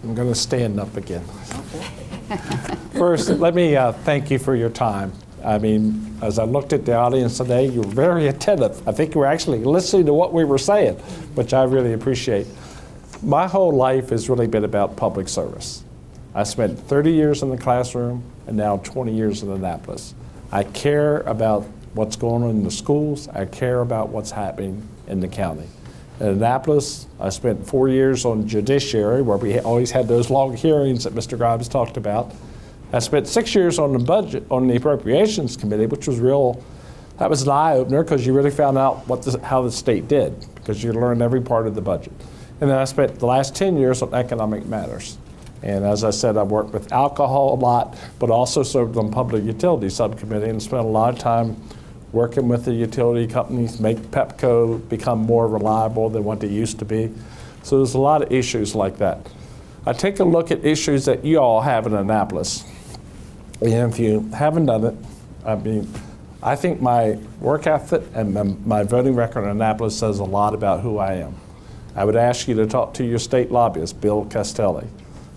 I'm going to stand up again. First, let me thank you for your time. I mean, as I looked at the audience today, you were very attentive. I think you were actually listening to what we were saying, which I really appreciate. My whole life has really been about public service. I spent 30 years in the classroom and now 20 years in Annapolis. I care about what's going on in the schools. I care about what's happening in the county. In Annapolis, I spent 4 years on judiciary, where we always had those long hearings that Mr. Grimes talked about. I spent 6 years on the budget, on the appropriations committee, which was that was an eye-opener because you really found out how the state did, because you learned every part of the budget. And then I spent the last 10 years on economic matters. And as I said, I worked with alcohol a lot, but also served on public utility subcommittee and spent a lot of time working with the utility companies, make Pepco become more reliable than what they used to be. So there's a lot of issues like that. I take a look at issues that you all have in Annapolis. And if you haven't done it, I mean, I think my work ethic and my voting record in Annapolis says a lot about who I am. I would ask you to talk to your state lobbyist, Bill Castelli.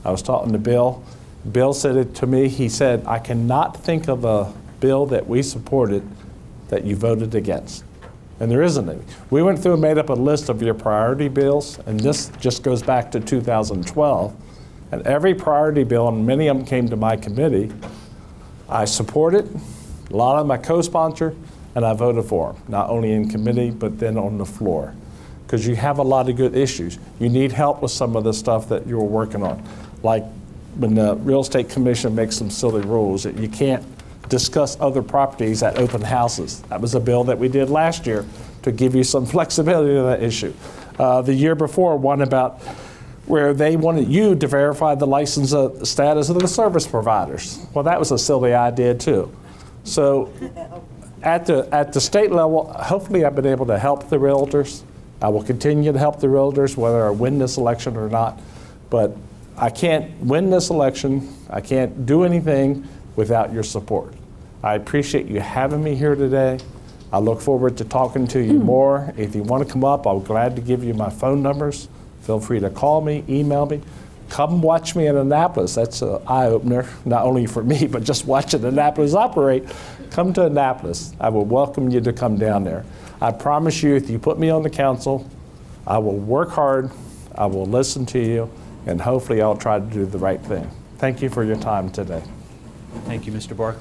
I was talking to Bill. Bill said it to me. He said, I cannot think of a bill that we supported that you voted against. And there isn't any. We went through and made up a list of your priority bills, and this just goes back to 2012. And every priority bill, and many of them came to my committee, I supported, a lot of them I co-sponsored, and I voted for them, not only in committee, but then on the floor. Because you have a lot of good issues. You need help with some of the stuff that you're working on. Like when the Real Estate Commission makes some silly rules that you can't discuss other properties at open houses. That was a bill that we did last year to give you some flexibility to that issue. The year before, one about where they wanted you to verify the license status of the service providers. Well, that was a silly idea too. So at the state level, hopefully I've been able to help the realtors. I will continue to help the realtors whether I win this election or not. But I can't win this election. I can't do anything without your support. I appreciate you having me here today. I look forward to talking to you more. If you want to come up, I'm glad to give you my phone numbers. Feel free to call me, email me. Come watch me in Annapolis. That's an eye-opener, not only for me, but just watching Annapolis operate. Come to Annapolis. I will welcome you to come down there. I promise you, if you put me on the council, I will work hard, I will listen to you, and hopefully I'll try to do the right thing. Thank you for your time today. Thank you, Mr. Barkley.